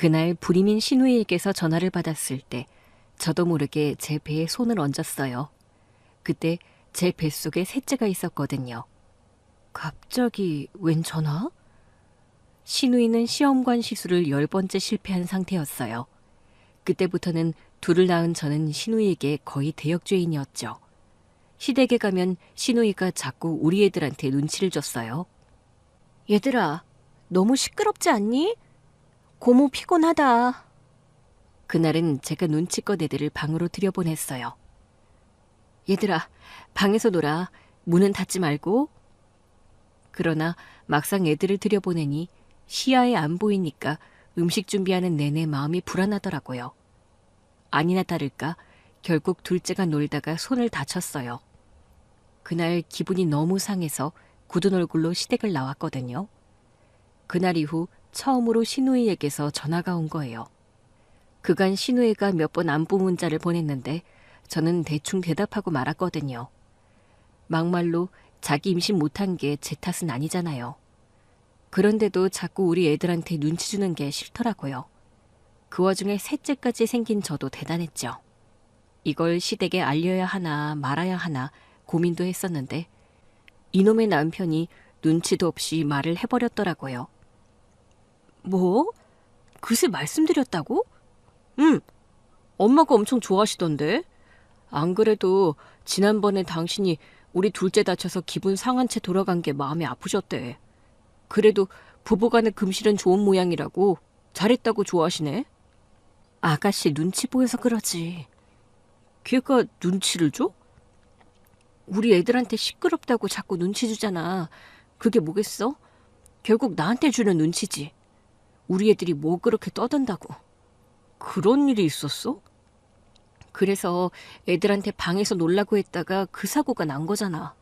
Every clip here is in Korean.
그날 불임인 신우이에게서 전화를 받았을 때 저도 모르게 제 배에 손을 얹었어요. 그때 제 뱃속에 셋째가 있었거든요. 갑자기 웬 전화? 신우이는 시험관 시술을 10번째 실패한 상태였어요. 그때부터는 둘을 낳은 저는 신우이에게 거의 대역죄인이었죠. 시댁에 가면 신우이가 자꾸 우리 애들한테 눈치를 줬어요. 얘들아, 너무 시끄럽지 않니? 고모 피곤하다. 그날은 제가 눈치껏 애들을 방으로 들여보냈어요. 얘들아, 방에서 놀아. 문은 닫지 말고. 그러나 막상 애들을 들여보내니 시야에 안 보이니까 음식 준비하는 내내 마음이 불안하더라고요. 아니나 다를까 결국 둘째가 놀다가 손을 다쳤어요. 그날 기분이 너무 상해서 굳은 얼굴로 시댁을 나왔거든요. 그날 이후 처음으로 신우이에게서 전화가 온 거예요. 그간 신우이가 몇 번 안부 문자를 보냈는데 저는 대충 대답하고 말았거든요. 막말로 자기 임신 못한 게 제 탓은 아니잖아요. 그런데도 자꾸 우리 애들한테 눈치 주는 게 싫더라고요. 그 와중에 셋째까지 생긴 저도 대단했죠. 이걸 시댁에 알려야 하나 말아야 하나 고민도 했었는데 이놈의 남편이 눈치도 없이 말을 해버렸더라고요. 뭐? 그새 말씀드렸다고? 응, 엄마가 엄청 좋아하시던데. 안 그래도 지난번에 당신이 우리 둘째 다쳐서 기분 상한 채 돌아간 게 마음이 아프셨대. 그래도 부부간의 금실은 좋은 모양이라고 잘했다고 좋아하시네. 아가씨 눈치 보여서 그러지. 걔가 눈치를 줘? 우리 애들한테 시끄럽다고 자꾸 눈치 주잖아. 그게 뭐겠어? 결국 나한테 주는 눈치지. 우리 애들이 뭐 그렇게 떠든다고. 그런 일이 있었어? 그래서 애들한테 방에서 놀라고 했다가 그 사고가 난 거잖아.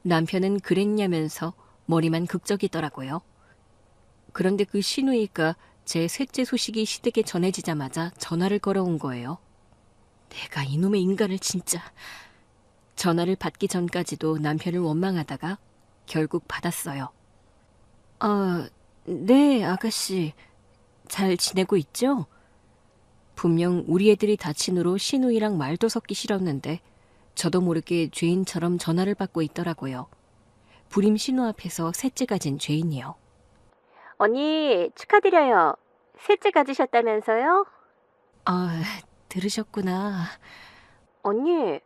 남편은 그랬냐면서 머리만 극적이더라고요. 그런데 그 신우이가 제 셋째 소식이 시댁에 전해지자마자 전화를 걸어온 거예요. 내가 이놈의 인간을 진짜... 전화를 받기 전까지도 남편을 원망하다가 결국 받았어요. 네, 아가씨. 잘 지내고 있죠? 분명 우리 애들이 다친 후로 신우이랑 말도 섞기 싫었는데 저도 모르게 죄인처럼 전화를 받고 있더라고요. 불임 신우 앞에서 셋째 가진 죄인이요. 언니, 축하드려요. 셋째 가지셨다면서요? 아, 들으셨구나. 언니,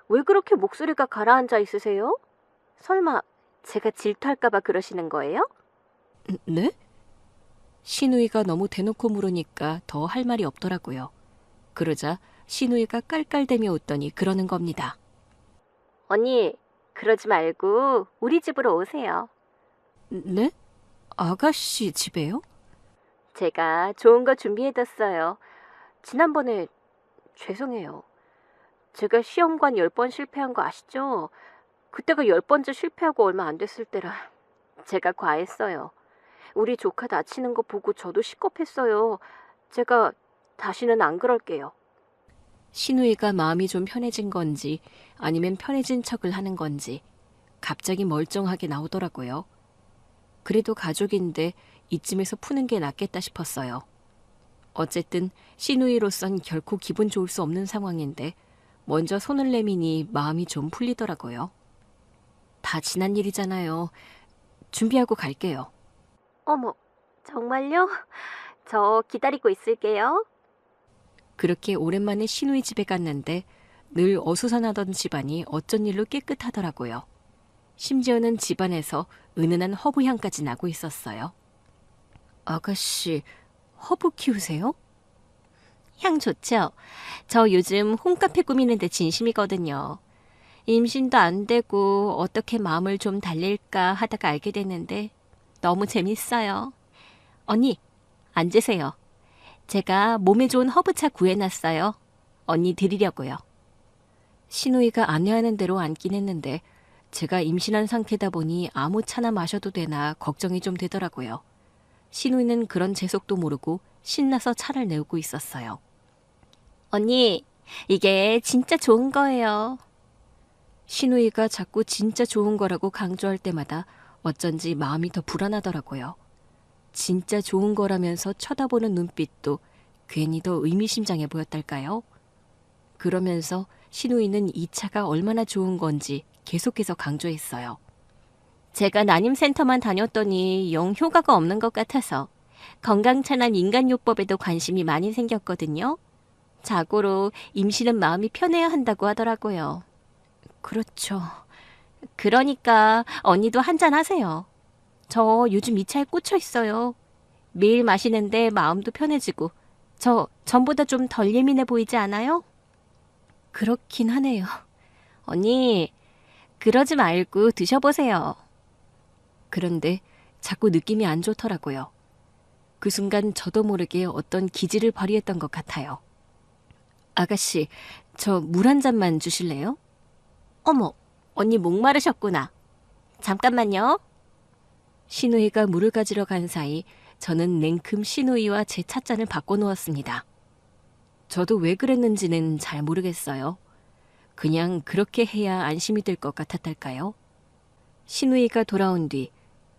왜 그렇게 목소리가 가라앉아 있으세요? 설마 제가 질투할까봐 그러시는 거예요? 네? 신우이가 너무 대놓고 물으니까 더 할 말이 없더라고요. 그러자 신우이가 깔깔대며 웃더니 그러는 겁니다. 언니, 그러지 말고 우리 집으로 오세요. 네? 아가씨 집에요? 제가 좋은 거 준비해뒀어요. 지난번에 죄송해요. 제가 시험관 10번 실패한 거 아시죠? 그때가 10번째 실패하고 얼마 안 됐을 때라 제가 과했어요. 우리 조카 다치는 거 보고 저도 식겁했어요. 제가 다시는 안 그럴게요. 신우이가 마음이 좀 편해진 건지 아니면 편해진 척을 하는 건지 갑자기 멀쩡하게 나오더라고요. 그래도 가족인데 이쯤에서 푸는 게 낫겠다 싶었어요. 어쨌든 신우이로선 결코 기분 좋을 수 없는 상황인데 먼저 손을 내미니 마음이 좀 풀리더라고요. 다 지난 일이잖아요. 준비하고 갈게요. 어머, 정말요? 저 기다리고 있을게요. 그렇게 오랜만에 신우이 집에 갔는데 늘 어수선하던 집안이 어쩐 일로 깨끗하더라고요. 심지어는 집안에서 은은한 허브향까지 나고 있었어요. 아가씨, 허브 키우세요? 향 좋죠? 저 요즘 홈카페 꾸미는데 진심이거든요. 임신도 안 되고 어떻게 마음을 좀 달랠까 하다가 알게 됐는데 너무 재밌어요. 언니, 앉으세요. 제가 몸에 좋은 허브차 구해놨어요. 언니 드리려고요. 신우이가 안내하는 대로 앉긴 했는데 제가 임신한 상태다 보니 아무 차나 마셔도 되나 걱정이 좀 되더라고요. 신우이는 그런 재속도 모르고 신나서 차를 내우고 있었어요. 언니, 이게 진짜 좋은 거예요. 신우이가 자꾸 진짜 좋은 거라고 강조할 때마다 어쩐지 마음이 더 불안하더라고요. 진짜 좋은 거라면서 쳐다보는 눈빛도 괜히 더 의미심장해 보였달까요? 그러면서 신우이는 이 차가 얼마나 좋은 건지 계속해서 강조했어요. 제가 난임센터만 다녔더니 영 효과가 없는 것 같아서 건강차나 민간요법에도 관심이 많이 생겼거든요. 자고로 임신은 마음이 편해야 한다고 하더라고요. 그렇죠. 그러니까 언니도 한잔 하세요. 저 요즘 이 차에 꽂혀 있어요. 매일 마시는데 마음도 편해지고 저 전보다 좀 덜 예민해 보이지 않아요? 그렇긴 하네요. 언니, 그러지 말고 드셔보세요. 그런데 자꾸 느낌이 안 좋더라고요. 그 순간 저도 모르게 어떤 기질을 발휘했던 것 같아요. 아가씨, 저 물 한 잔만 주실래요? 어머, 언니 목마르셨구나. 잠깐만요. 신우이가 물을 가지러 간 사이 저는 냉큼 신우이와 제 찻잔을 바꿔놓았습니다. 저도 왜 그랬는지는 잘 모르겠어요. 그냥 그렇게 해야 안심이 될 것 같았달까요? 신우이가 돌아온 뒤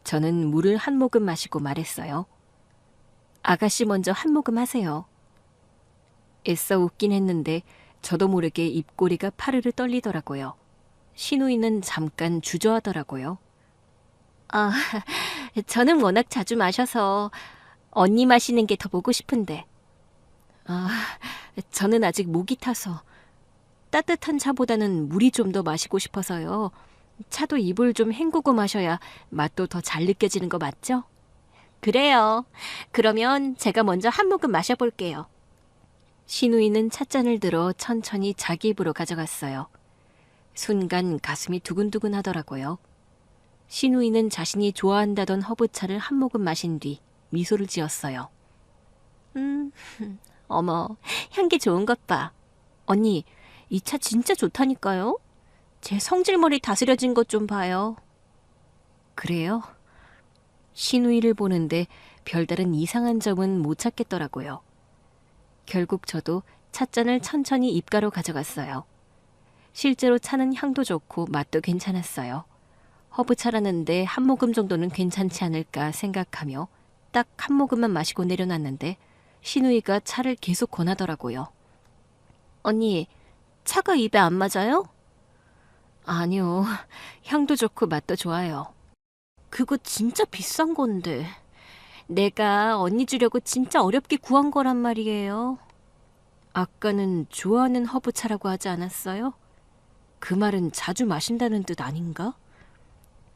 저는 물을 한 모금 마시고 말했어요. 아가씨 먼저 한 모금 하세요. 애써 웃긴 했는데 저도 모르게 입꼬리가 파르르 떨리더라고요. 신우이는 잠깐 주저하더라고요. 아, 저는 워낙 자주 마셔서 언니 마시는 게 더 보고 싶은데. 아, 저는 아직 목이 타서 따뜻한 차보다는 물이 좀 더 마시고 싶어서요. 차도 입을 좀 헹구고 마셔야 맛도 더 잘 느껴지는 거 맞죠? 그래요. 그러면 제가 먼저 한 모금 마셔볼게요. 신우이는 찻잔을 들어 천천히 자기 입으로 가져갔어요. 순간 가슴이 두근두근 하더라고요. 신우이는 자신이 좋아한다던 허브차를 한 모금 마신 뒤 미소를 지었어요. 어머, 향기 좋은 것 봐. 언니, 이 차 진짜 좋다니까요? 제 성질머리 다스려진 것 좀 봐요. 그래요? 신우이를 보는데 별다른 이상한 점은 못 찾겠더라고요. 결국 저도 찻잔을 천천히 입가로 가져갔어요. 실제로 차는 향도 좋고 맛도 괜찮았어요. 허브차라는데 한 모금 정도는 괜찮지 않을까 생각하며 딱 한 모금만 마시고 내려놨는데 신우이가 차를 계속 권하더라고요. 언니, 차가 입에 안 맞아요? 아니요. 향도 좋고 맛도 좋아요. 그거 진짜 비싼 건데. 내가 언니 주려고 진짜 어렵게 구한 거란 말이에요. 아까는 좋아하는 허브차라고 하지 않았어요? 그 말은 자주 마신다는 뜻 아닌가?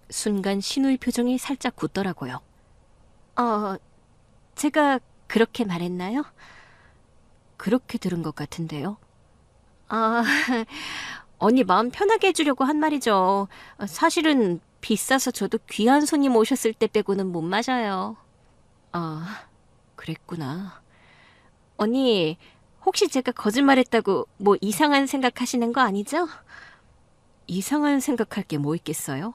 순간 신우의 표정이 살짝 굳더라고요. 제가 그렇게 말했나요? 그렇게 들은 것 같은데요. 아, 언니 마음 편하게 해주려고 한 말이죠. 사실은 비싸서 저도 귀한 손님 오셨을 때 빼고는 못 마셔요. 아, 그랬구나. 언니, 혹시 제가 거짓말했다고 뭐 이상한 생각하시는 거 아니죠? 이상한 생각할 게 뭐 있겠어요?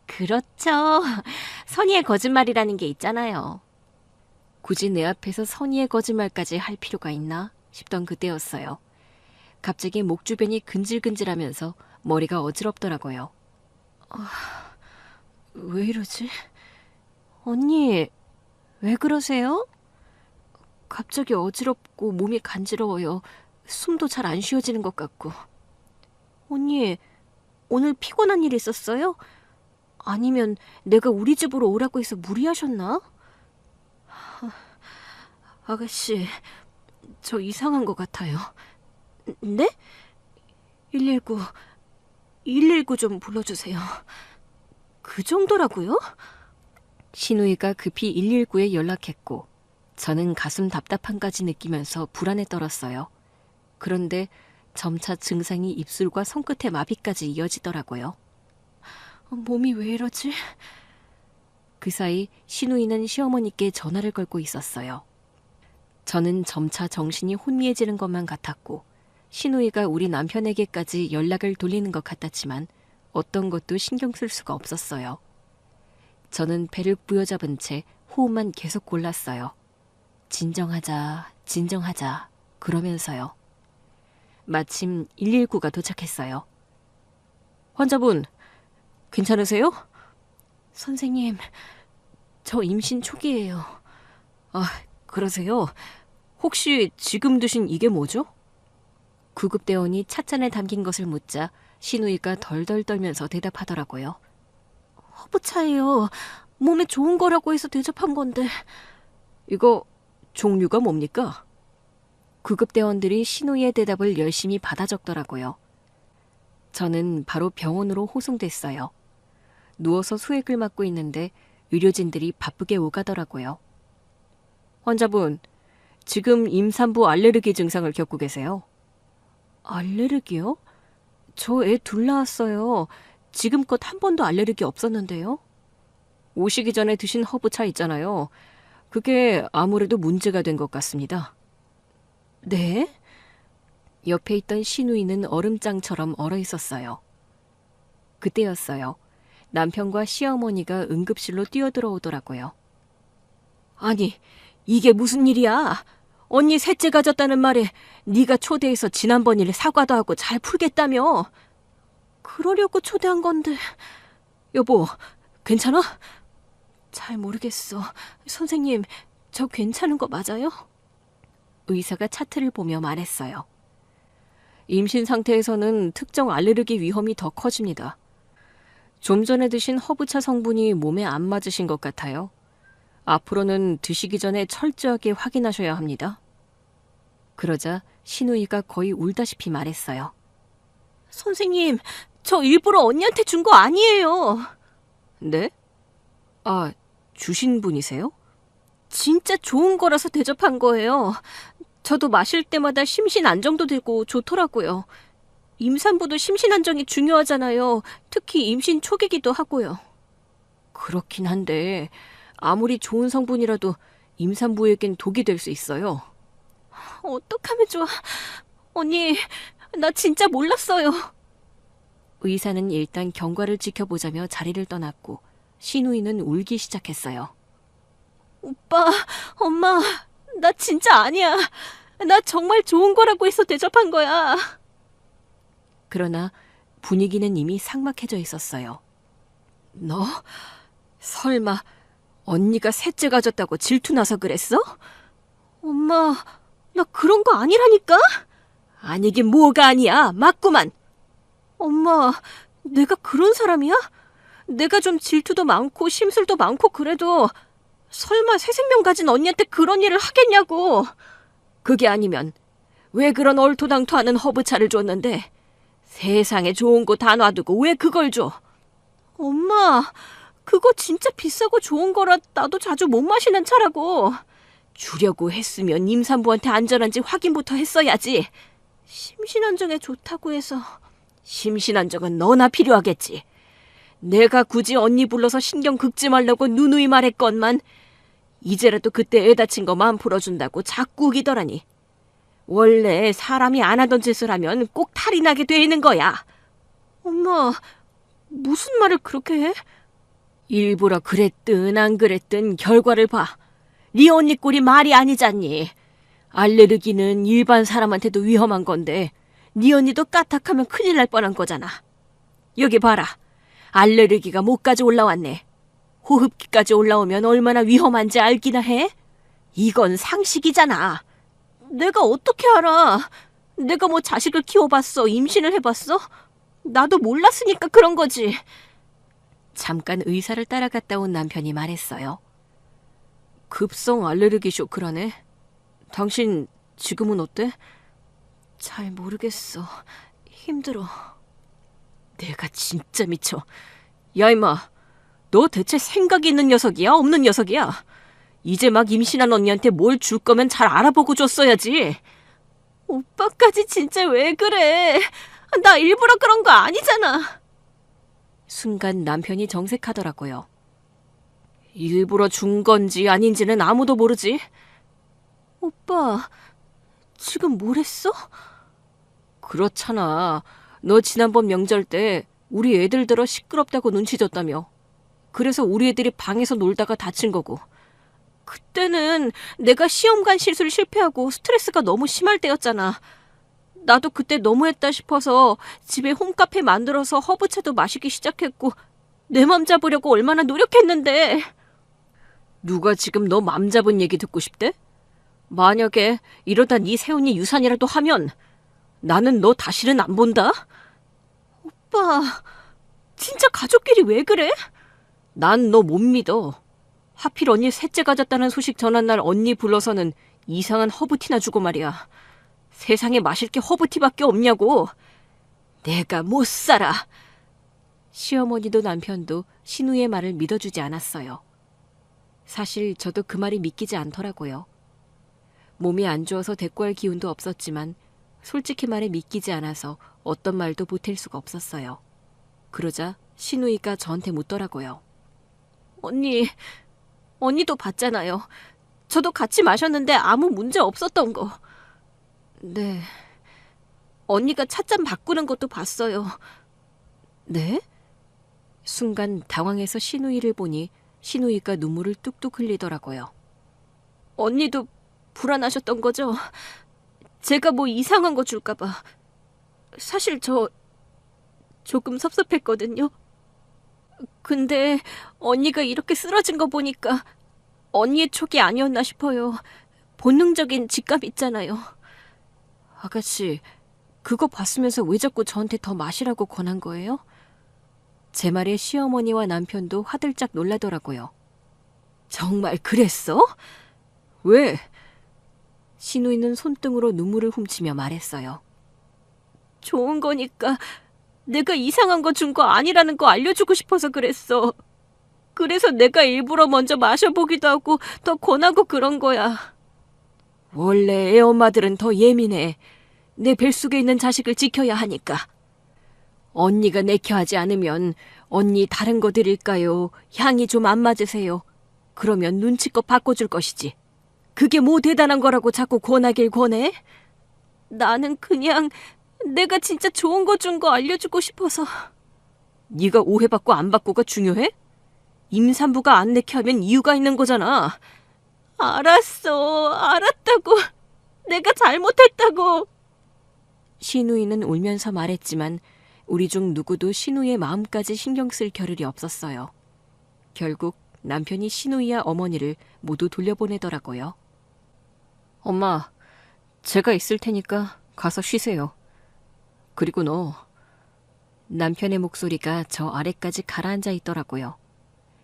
그렇죠. 선의의 거짓말이라는 게 있잖아요. 굳이 내 앞에서 선의의 거짓말까지 할 필요가 있나 싶던 그때였어요. 갑자기 목 주변이 근질근질하면서 머리가 어지럽더라고요. 왜 이러지? 언니, 왜 그러세요? 갑자기 어지럽고 몸이 간지러워요. 숨도 잘 안 쉬어지는 것 같고. 언니, 오늘 피곤한 일 있었어요? 아니면 내가 우리 집으로 오라고 해서 무리하셨나? 아가씨, 저 이상한 것 같아요. 네? 119 좀 불러주세요. 그 정도라고요? 신우이가 급히 119에 연락했고 저는 가슴 답답함까지 느끼면서 불안에 떨었어요. 그런데 점차 증상이 입술과 손끝의 마비까지 이어지더라고요. 몸이 왜 이러지? 그 사이 신우이는 시어머니께 전화를 걸고 있었어요. 저는 점차 정신이 혼미해지는 것만 같았고 신우이가 우리 남편에게까지 연락을 돌리는 것 같았지만 어떤 것도 신경 쓸 수가 없었어요. 저는 배를 부여잡은 채 호흡만 계속 골랐어요. 진정하자, 진정하자 그러면서요. 마침 119가 도착했어요. 환자분, 괜찮으세요? 선생님, 저 임신 초기예요. 아, 그러세요? 혹시 지금 드신 이게 뭐죠? 구급대원이 찻잔에 담긴 것을 묻자 신우이가 덜덜 떨면서 대답하더라고요. 허브차예요. 몸에 좋은 거라고 해서 대접한 건데. 이거 종류가 뭡니까? 구급대원들이 신우이의 대답을 열심히 받아 적더라고요. 저는 바로 병원으로 호송됐어요. 누워서 수액을 맞고 있는데 의료진들이 바쁘게 오가더라고요. 환자분, 지금 임산부 알레르기 증상을 겪고 계세요. 알레르기요? 저 애 둘 낳았어요. 지금껏 한 번도 알레르기 없었는데요. 오시기 전에 드신 허브차 있잖아요. 그게 아무래도 문제가 된 것 같습니다. 네? 옆에 있던 신우이는 얼음장처럼 얼어 있었어요. 그때였어요. 남편과 시어머니가 응급실로 뛰어들어오더라고요. 아니, 이게 무슨 일이야? 언니 셋째 가졌다는 말에 네가 초대해서 지난번 일 사과도 하고 잘 풀겠다며. 그러려고 초대한 건데. 여보, 괜찮아? 잘 모르겠어. 선생님, 저 괜찮은 거 맞아요? 의사가 차트를 보며 말했어요. 임신 상태에서는 특정 알레르기 위험이 더 커집니다. 좀 전에 드신 허브차 성분이 몸에 안 맞으신 것 같아요. 앞으로는 드시기 전에 철저하게 확인하셔야 합니다. 그러자 신우이가 거의 울다시피 말했어요. 선생님, 저 일부러 언니한테 준 거 아니에요. 네? 아, 주신 분이세요? 진짜 좋은 거라서 대접한 거예요. 저도 마실 때마다 심신 안정도 되고 좋더라고요. 임산부도 심신 안정이 중요하잖아요. 특히 임신 초기기도 하고요. 그렇긴 한데 아무리 좋은 성분이라도 임산부에겐 독이 될 수 있어요. 어떡하면 좋아. 언니, 나 진짜 몰랐어요. 의사는 일단 경과를 지켜보자며 자리를 떠났고 신우이는 울기 시작했어요. 오빠, 엄마, 나 진짜 아니야. 나 정말 좋은 거라고 해서 대접한 거야. 그러나 분위기는 이미 삭막해져 있었어요. 너? 설마 언니가 셋째 가졌다고 질투나서 그랬어? 엄마, 나 그런 거 아니라니까? 아니긴 뭐가 아니야. 맞구만. 엄마, 내가 그런 사람이야? 내가 좀 질투도 많고 심술도 많고 그래도 설마 새 생명 가진 언니한테 그런 일을 하겠냐고. 그게 아니면 왜 그런 얼토당토하는 허브차를 줬는데 세상에 좋은 거 다 놔두고 왜 그걸 줘? 엄마, 그거 진짜 비싸고 좋은 거라 나도 자주 못 마시는 차라고. 주려고 했으면 임산부한테 안전한지 확인부터 했어야지. 심신안정에 좋다고 해서. 심신안정은 너나 필요하겠지. 내가 굳이 언니 불러서 신경 긁지 말라고 누누이 말했건만 이제라도 그때 애 다친 거 마음 풀어준다고 자꾸 우기더라니. 원래 사람이 안 하던 짓을 하면 꼭 탈이 나게 돼 있는 거야. 엄마, 무슨 말을 그렇게 해? 일부러 그랬든 안 그랬든 결과를 봐. 네 언니 꼴이 말이 아니잖니. 알레르기는 일반 사람한테도 위험한 건데 네 언니도 까딱하면 큰일 날 뻔한 거잖아. 여기 봐라. 알레르기가 목까지 올라왔네. 호흡기까지 올라오면 얼마나 위험한지 알기나 해? 이건 상식이잖아. 내가 어떻게 알아? 내가 뭐 자식을 키워봤어? 임신을 해봤어? 나도 몰랐으니까 그런 거지. 잠깐 의사를 따라갔다 온 남편이 말했어요. 급성 알레르기 쇼크라네. 당신 지금은 어때? 잘 모르겠어. 힘들어. 내가 진짜 미쳐. 야 임마, 너 대체 생각이 있는 녀석이야? 없는 녀석이야? 이제 막 임신한 언니한테 뭘 줄 거면 잘 알아보고 줬어야지. 오빠까지 진짜 왜 그래? 나 일부러 그런 거 아니잖아. 순간 남편이 정색하더라고요. 일부러 준 건지 아닌지는 아무도 모르지. 오빠, 지금 뭘 했어? 그렇잖아. 너 지난번 명절 때 우리 애들들어 시끄럽다고 눈치 줬다며. 그래서 우리 애들이 방에서 놀다가 다친 거고. 그때는 내가 시험관 시술 실패하고 스트레스가 너무 심할 때였잖아. 나도 그때 너무했다 싶어서 집에 홈카페 만들어서 허브차도 마시기 시작했고 내 맘 잡으려고 얼마나 노력했는데. 누가 지금 너 맘 잡은 얘기 듣고 싶대? 만약에 이러다 네 새언니 유산이라도 하면 나는 너 다시는 안 본다? 오빠, 진짜 가족끼리 왜 그래? 난 너 못 믿어. 하필 언니 셋째 가졌다는 소식 전한 날 언니 불러서는 이상한 허브티나 주고 말이야. 세상에 마실 게 허브티밖에 없냐고. 내가 못 살아. 시어머니도 남편도 신우의 말을 믿어주지 않았어요. 사실 저도 그 말이 믿기지 않더라고요. 몸이 안 좋아서 대꾸할 기운도 없었지만 솔직히 말해 믿기지 않아서 어떤 말도 보탤 수가 없었어요. 그러자 신우이가 저한테 묻더라고요. 언니도 봤잖아요. 저도 같이 마셨는데 아무 문제 없었던 거. 네. 언니가 찻잔 바꾸는 것도 봤어요. 네? 순간 당황해서 신우이를 보니 신우이가 눈물을 뚝뚝 흘리더라고요. 언니도 불안하셨던 거죠? 제가 뭐 이상한 거 줄까봐. 사실 저 조금 섭섭했거든요. 근데 언니가 이렇게 쓰러진 거 보니까 언니의 촉이 아니었나 싶어요. 본능적인 직감 있잖아요. 아가씨, 그거 봤으면서 왜 자꾸 저한테 더 마시라고 권한 거예요? 제 말에 시어머니와 남편도 화들짝 놀라더라고요. 정말 그랬어? 왜? 신우이는 손등으로 눈물을 훔치며 말했어요. 좋은 거니까 내가 이상한 거 준 거 아니라는 거 알려주고 싶어서 그랬어. 그래서 내가 일부러 먼저 마셔보기도 하고 더 권하고 그런 거야. 원래 애엄마들은 더 예민해. 내 뱃속에 있는 자식을 지켜야 하니까. 언니가 내켜하지 않으면 언니 다른 거 드릴까요? 향이 좀 안 맞으세요. 그러면 눈치껏 바꿔줄 것이지. 그게 뭐 대단한 거라고 자꾸 권하길 권해? 나는 그냥 내가 진짜 좋은 거 준 거 알려주고 싶어서. 네가 오해받고 안 받고가 중요해? 임산부가 안 내게 하면 이유가 있는 거잖아. 알았다고. 내가 잘못했다고. 신우이는 울면서 말했지만 우리 중 누구도 신우이의 마음까지 신경 쓸 겨를이 없었어요. 결국 남편이 신우이와 어머니를 모두 돌려보내더라고요. 엄마, 제가 있을 테니까 가서 쉬세요. 그리고 너. 남편의 목소리가 저 아래까지 가라앉아 있더라고요.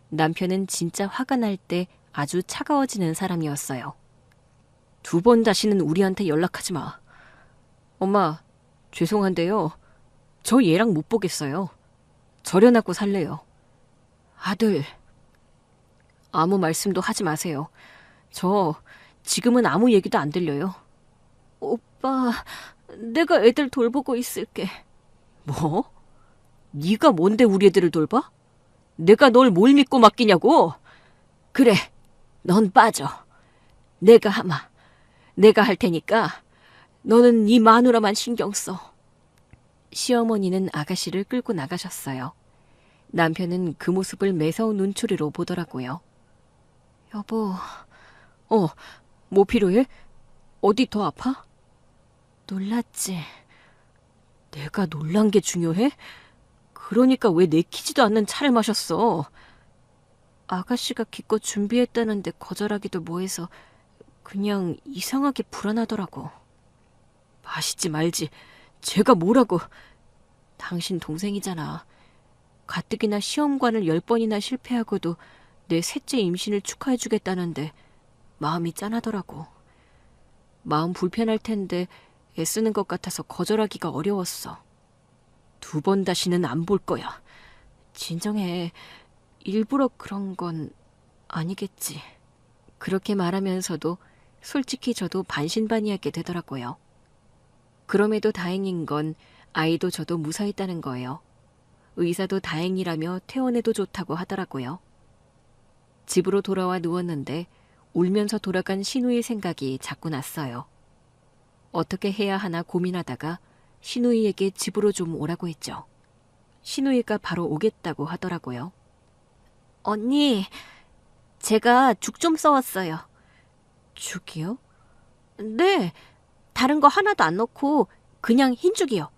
남편은 진짜 화가 날 때 아주 차가워지는 사람이었어요. 2번 다시는 우리한테 연락하지 마. 엄마, 죄송한데요. 저 얘랑 못 보겠어요. 절연하고 살래요. 아들. 아무 말씀도 하지 마세요. 저 지금은 아무 얘기도 안 들려요. 오빠, 내가 애들 돌보고 있을게. 뭐? 네가 뭔데 우리 애들을 돌봐? 내가 널 뭘 믿고 맡기냐고? 그래, 넌 빠져. 내가 할 테니까 너는 네 마누라만 신경 써. 시어머니는 아가씨를 끌고 나가셨어요. 남편은 그 모습을 매서운 눈초리로 보더라고요. 여보, 뭐 필요해? 어디 더 아파? 놀랐지. 내가 놀란 게 중요해? 그러니까 왜 내키지도 않는 차를 마셨어? 아가씨가 기껏 준비했다는데 거절하기도 뭐해서 그냥 이상하게 불안하더라고. 마시지 말지. 제가 뭐라고. 당신 동생이잖아. 가뜩이나 시험관을 10번이나 실패하고도 내 셋째 임신을 축하해주겠다는데 마음이 짠하더라고. 마음 불편할 텐데 애쓰는 것 같아서 거절하기가 어려웠어. 2번 다시는 안 볼 거야. 진정해. 일부러 그런 건 아니겠지. 그렇게 말하면서도 솔직히 저도 반신반의하게 되더라고요. 그럼에도 다행인 건 아이도 저도 무사했다는 거예요. 의사도 다행이라며 퇴원해도 좋다고 하더라고요. 집으로 돌아와 누웠는데 울면서 돌아간 신우의 생각이 자꾸 났어요. 어떻게 해야 하나 고민하다가 신우이에게 집으로 좀 오라고 했죠. 신우이가 바로 오겠다고 하더라고요. 언니, 제가 죽 좀 써왔어요. 죽이요? 네, 다른 거 하나도 안 넣고 그냥 흰죽이요.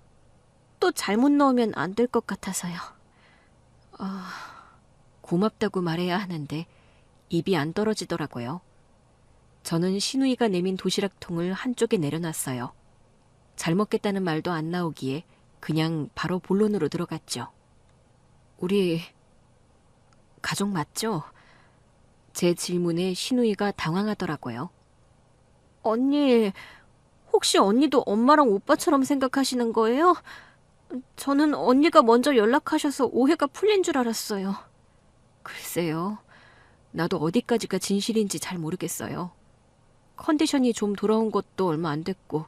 또 잘못 넣으면 안 될 것 같아서요. 고맙다고 말해야 하는데 입이 안 떨어지더라고요. 저는 신우이가 내민 도시락통을 한쪽에 내려놨어요. 잘 먹겠다는 말도 안 나오기에 그냥 바로 본론으로 들어갔죠. 우리 가족 맞죠? 제 질문에 신우이가 당황하더라고요. 언니, 혹시 언니도 엄마랑 오빠처럼 생각하시는 거예요? 저는 언니가 먼저 연락하셔서 오해가 풀린 줄 알았어요. 글쎄요. 나도 어디까지가 진실인지 잘 모르겠어요. 컨디션이 좀 돌아온 것도 얼마 안 됐고,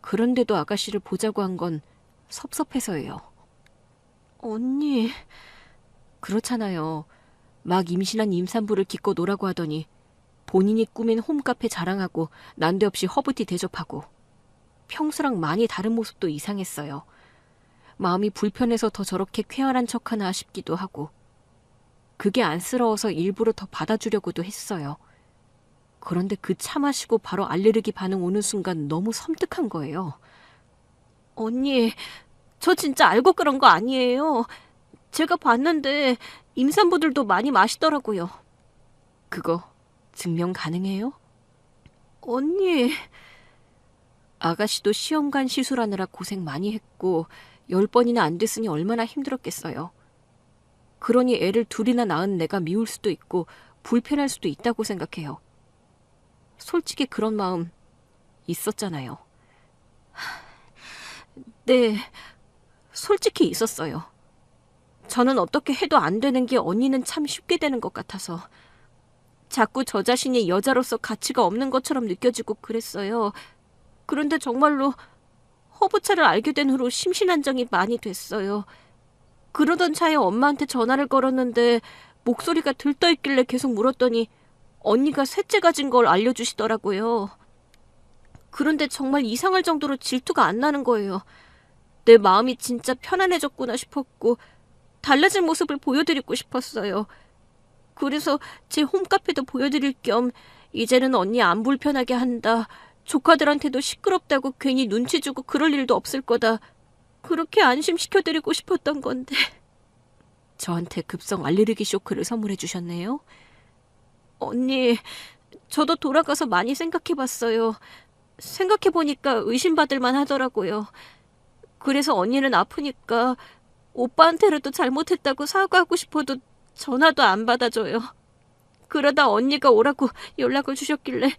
그런데도 아가씨를 보자고 한 건 섭섭해서예요. 언니, 그렇잖아요. 막 임신한 임산부를 기껏 오라고 하더니 본인이 꾸민 홈카페 자랑하고 난데없이 허브티 대접하고 평소랑 많이 다른 모습도 이상했어요. 마음이 불편해서 더 저렇게 쾌활한 척하나 싶기도 하고 그게 안쓰러워서 일부러 더 받아주려고도 했어요. 그런데 그 차 마시고 바로 알레르기 반응 오는 순간 너무 섬뜩한 거예요. 언니, 저 진짜 알고 그런 거 아니에요. 제가 봤는데 임산부들도 많이 마시더라고요. 그거 증명 가능해요? 언니, 아가씨도 시험관 시술하느라 고생 많이 했고 10번이나 안 됐으니 얼마나 힘들었겠어요. 그러니 애를 둘이나 낳은 내가 미울 수도 있고 불편할 수도 있다고 생각해요. 솔직히 그런 마음 있었잖아요. 네, 솔직히 있었어요. 저는 어떻게 해도 안 되는 게 언니는 참 쉽게 되는 것 같아서 자꾸 저 자신이 여자로서 가치가 없는 것처럼 느껴지고 그랬어요. 그런데 정말로 허브차를 알게 된 후로 심신안정이 많이 됐어요. 그러던 차에 엄마한테 전화를 걸었는데 목소리가 들떠있길래 계속 물었더니 언니가 셋째 가진 걸 알려주시더라고요. 그런데 정말 이상할 정도로 질투가 안 나는 거예요. 내 마음이 진짜 편안해졌구나 싶었고 달라진 모습을 보여드리고 싶었어요. 그래서 제 홈카페도 보여드릴 겸 이제는 언니 안 불편하게 한다. 조카들한테도 시끄럽다고 괜히 눈치 주고 그럴 일도 없을 거다. 그렇게 안심시켜드리고 싶었던 건데. 저한테 급성 알레르기 쇼크를 선물해 주셨네요. 언니, 저도 돌아가서 많이 생각해봤어요. 생각해보니까 의심받을 만 하더라고요. 그래서 언니는 아프니까 오빠한테라도 잘못했다고 사과하고 싶어도 전화도 안 받아줘요. 그러다 언니가 오라고 연락을 주셨길래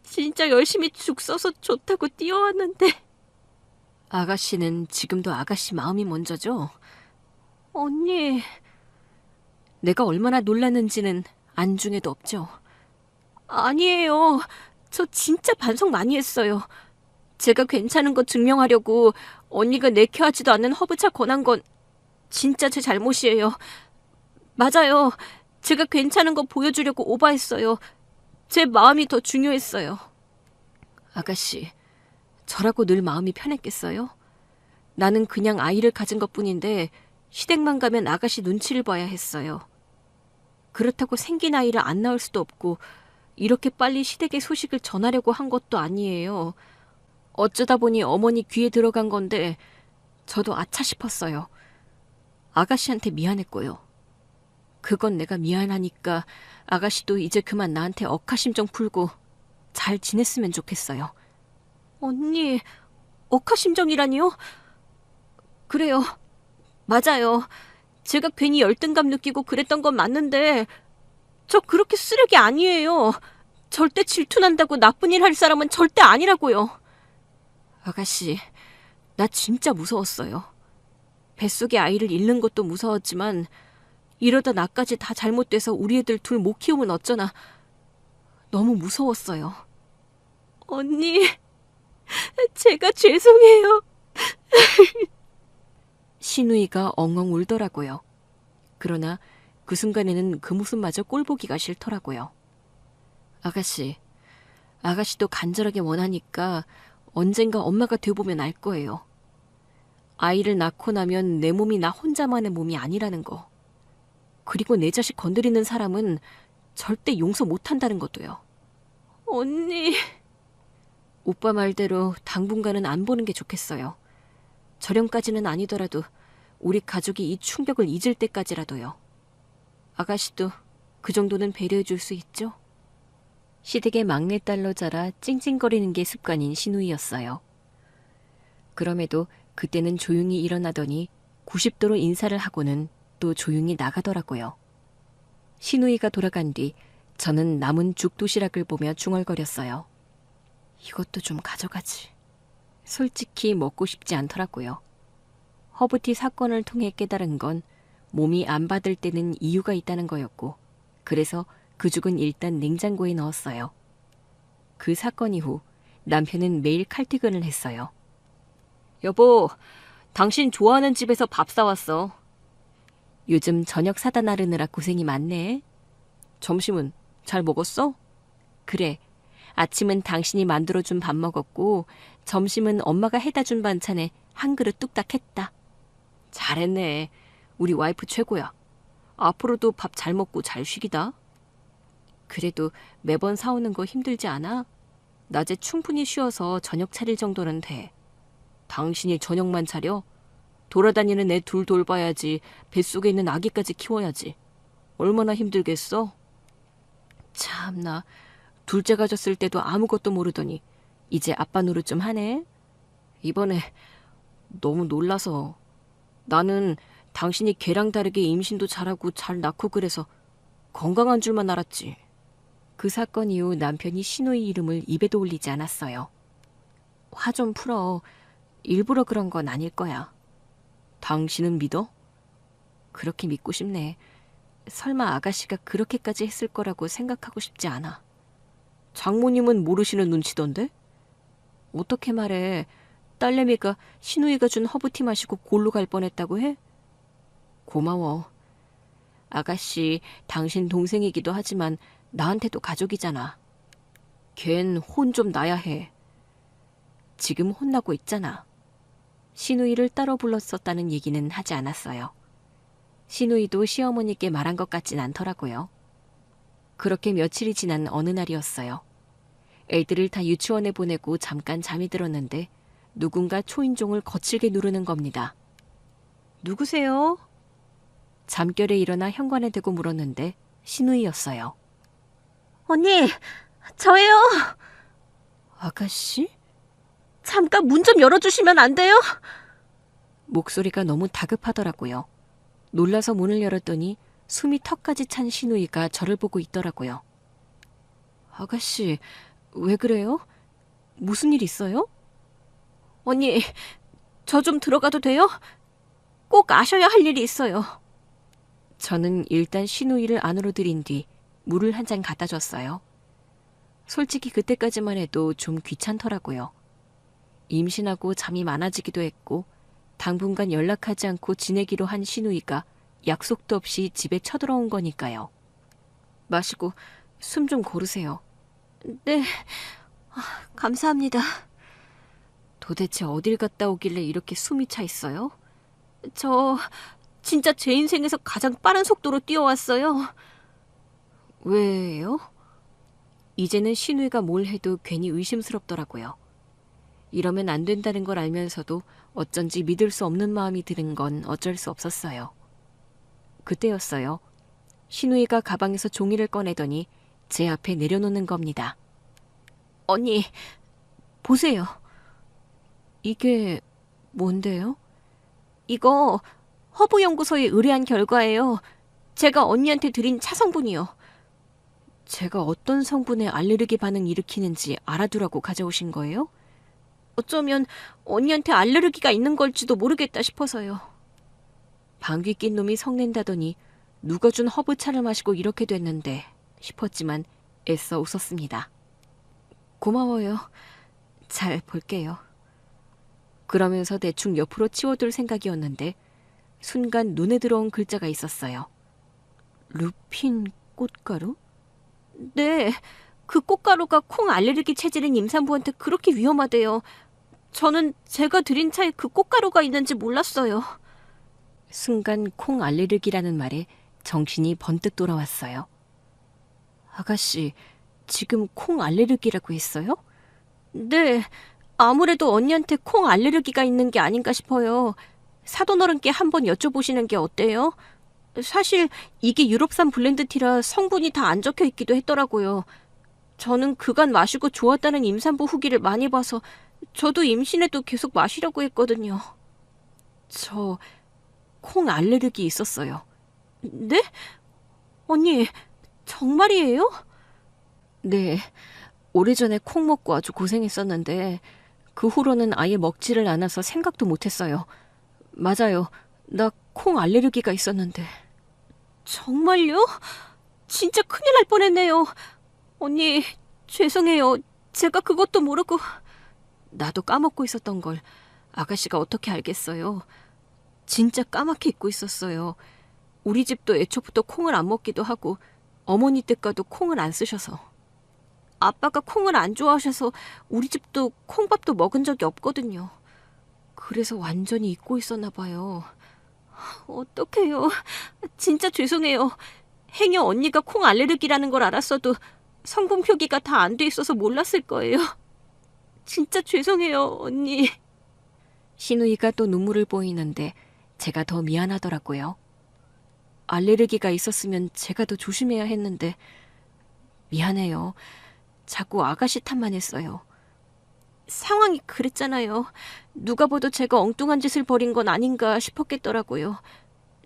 진짜 열심히 죽 써서 좋다고 뛰어왔는데. 아가씨는 지금도 아가씨 마음이 먼저죠? 언니, 내가 얼마나 놀랐는지는 안중에도 없죠. 아니에요. 저 진짜 반성 많이 했어요. 제가 괜찮은 거 증명하려고 언니가 내켜하지도 않는 허브차 권한 건 진짜 제 잘못이에요. 맞아요. 제가 괜찮은 거 보여주려고 오바했어요. 제 마음이 더 중요했어요. 아가씨, 저라고 늘 마음이 편했겠어요? 나는 그냥 아이를 가진 것뿐인데 시댁만 가면 아가씨 눈치를 봐야 했어요. 그렇다고 생긴 아이를 안 낳을 수도 없고 이렇게 빨리 시댁에 소식을 전하려고 한 것도 아니에요. 어쩌다 보니 어머니 귀에 들어간 건데 저도 아차 싶었어요. 아가씨한테 미안했고요. 그건 내가 미안하니까 아가씨도 이제 그만 나한테 억하심정 풀고 잘 지냈으면 좋겠어요. 언니, 억하심정이라니요? 그래요. 맞아요. 제가 괜히 열등감 느끼고 그랬던 건 맞는데 저 그렇게 쓰레기 아니에요. 절대 질투난다고 나쁜 일 할 사람은 절대 아니라고요. 아가씨, 나 진짜 무서웠어요. 뱃속에 아이를 잃는 것도 무서웠지만 이러다 나까지 다 잘못돼서 우리 애들 둘 못 키우면 어쩌나. 너무 무서웠어요. 언니, 제가 죄송해요. 신우이가 엉엉 울더라고요. 그러나 그 순간에는 그 모습마저 꼴보기가 싫더라고요. 아가씨도 간절하게 원하니까 언젠가 엄마가 되어보면 알 거예요. 아이를 낳고 나면 내 몸이 나 혼자만의 몸이 아니라는 거. 그리고 내 자식 건드리는 사람은 절대 용서 못한다는 것도요. 언니. 오빠 말대로 당분간은 안 보는 게 좋겠어요. 저렴까지는 아니더라도 우리 가족이 이 충격을 잊을 때까지라도요. 아가씨도 그 정도는 배려해 줄 수 있죠? 시댁의 막내딸로 자라 찡찡거리는 게 습관인 신우이였어요. 그럼에도 그때는 조용히 일어나더니 90도로 인사를 하고는 또 조용히 나가더라고요. 신우이가 돌아간 뒤 저는 남은 죽도시락을 보며 중얼거렸어요. 이것도 좀 가져가지. 솔직히 먹고 싶지 않더라고요. 허브티 사건을 통해 깨달은 건 몸이 안 받을 때는 이유가 있다는 거였고, 그래서 그 죽은 일단 냉장고에 넣었어요. 그 사건 이후 남편은 매일 칼퇴근을 했어요. 여보, 당신 좋아하는 집에서 밥 사왔어. 요즘 저녁 사다 나르느라 고생이 많네. 점심은 잘 먹었어? 그래, 아침은 당신이 만들어준 밥 먹었고 점심은 엄마가 해다준 반찬에 한 그릇 뚝딱 했다. 잘했네. 우리 와이프 최고야. 앞으로도 밥 잘 먹고 잘 쉬기다. 그래도 매번 사오는 거 힘들지 않아? 낮에 충분히 쉬어서 저녁 차릴 정도는 돼. 당신이 저녁만 차려? 돌아다니는 애 둘 돌봐야지. 뱃속에 있는 아기까지 키워야지. 얼마나 힘들겠어? 참나, 둘째 가졌을 때도 아무것도 모르더니 이제 아빠 노릇 좀 하네. 이번에 너무 놀라서. 나는 당신이 걔랑 다르게 임신도 잘하고 잘 낳고 그래서 건강한 줄만 알았지. 그 사건 이후 남편이 신우이 이름을 입에도 올리지 않았어요. 화 좀 풀어. 일부러 그런 건 아닐 거야. 당신은 믿어? 그렇게 믿고 싶네. 설마 아가씨가 그렇게까지 했을 거라고 생각하고 싶지 않아. 장모님은 모르시는 눈치던데? 어떻게 말해. 딸내미가 신우이가 준 허브티 마시고 골로 갈 뻔했다고 해? 고마워. 아가씨, 당신 동생이기도 하지만 나한테도 가족이잖아. 걘 혼 좀 나야 해. 지금 혼나고 있잖아. 신우이를 따로 불렀었다는 얘기는 하지 않았어요. 신우이도 시어머니께 말한 것 같진 않더라고요. 그렇게 며칠이 지난 어느 날이었어요. 애들을 다 유치원에 보내고 잠깐 잠이 들었는데 누군가 초인종을 거칠게 누르는 겁니다. 누구세요? 잠결에 일어나 현관에 대고 물었는데 신우이였어요. 언니, 저예요. 아가씨? 잠깐 문 좀 열어주시면 안 돼요? 목소리가 너무 다급하더라고요. 놀라서 문을 열었더니 숨이 턱까지 찬 신우이가 저를 보고 있더라고요. 아가씨, 왜 그래요? 무슨 일 있어요? 언니, 저 좀 들어가도 돼요? 꼭 아셔야 할 일이 있어요. 저는 일단 신우이를 안으로 들인 뒤 물을 한 잔 갖다 줬어요. 솔직히 그때까지만 해도 좀 귀찮더라고요. 임신하고 잠이 많아지기도 했고 당분간 연락하지 않고 지내기로 한 신우이가 약속도 없이 집에 쳐들어온 거니까요. 마시고 숨 좀 고르세요. 네, 감사합니다. 도대체 어딜 갔다 오길래 이렇게 숨이 차 있어요? 저 진짜 제 인생에서 가장 빠른 속도로 뛰어왔어요. 왜요? 이제는 신우이가 뭘 해도 괜히 의심스럽더라고요. 이러면 안 된다는 걸 알면서도 어쩐지 믿을 수 없는 마음이 드는 건 어쩔 수 없었어요. 그때였어요. 신우이가 가방에서 종이를 꺼내더니 제 앞에 내려놓는 겁니다. 언니, 보세요. 이게 뭔데요? 이거 허브연구소에 의뢰한 결과예요. 제가 언니한테 드린 차성분이요. 제가 어떤 성분에 알레르기 반응 일으키는지 알아두라고 가져오신 거예요? 어쩌면 언니한테 알레르기가 있는 걸지도 모르겠다 싶어서요. 방귀 낀 놈이 성낸다더니 누가 준 허브차를 마시고 이렇게 됐는데 싶었지만 애써 웃었습니다. 고마워요. 잘 볼게요. 그러면서 대충 옆으로 치워둘 생각이었는데 순간 눈에 들어온 글자가 있었어요. 루핀 꽃가루? 네, 그 꽃가루가 콩 알레르기 체질인 임산부한테 그렇게 위험하대요. 저는 제가 드린 차에 그 꽃가루가 있는지 몰랐어요. 순간 콩 알레르기라는 말에 정신이 번뜩 돌아왔어요. 아가씨, 지금 콩 알레르기라고 했어요? 네, 아무래도 언니한테 콩 알레르기가 있는 게 아닌가 싶어요. 사돈 어른께 한번 여쭤보시는 게 어때요? 사실 이게 유럽산 블렌드티라 성분이 다 안 적혀 있기도 했더라고요. 저는 그간 마시고 좋았다는 임산부 후기를 많이 봐서 저도 임신해도 계속 마시려고 했거든요. 저 콩 알레르기 있었어요. 네? 언니, 정말이에요? 네. 오래전에 콩 먹고 아주 고생했었는데 그 후로는 아예 먹지를 않아서 생각도 못했어요. 맞아요. 나 콩 알레르기가 있었는데. 정말요? 진짜 큰일 날 뻔했네요. 언니, 죄송해요. 제가 그것도 모르고. 나도 까먹고 있었던 걸 아가씨가 어떻게 알겠어요? 진짜 까맣게 잊고 있었어요. 우리 집도 애초부터 콩을 안 먹기도 하고 어머니 댁가도 콩을 안 쓰셔서. 아빠가 콩을 안 좋아하셔서 우리 집도 콩밥도 먹은 적이 없거든요. 그래서 완전히 잊고 있었나 봐요. 어떡해요. 진짜 죄송해요. 행여 언니가 콩 알레르기라는 걸 알았어도 성분 표기가 다 안 돼 있어서 몰랐을 거예요. 진짜 죄송해요, 언니. 신우이가 또 눈물을 보이는데 제가 더 미안하더라고요. 알레르기가 있었으면 제가 더 조심해야 했는데 미안해요. 자꾸 아가씨 탓만 했어요. 상황이 그랬잖아요. 누가 봐도 제가 엉뚱한 짓을 벌인 건 아닌가 싶었겠더라고요.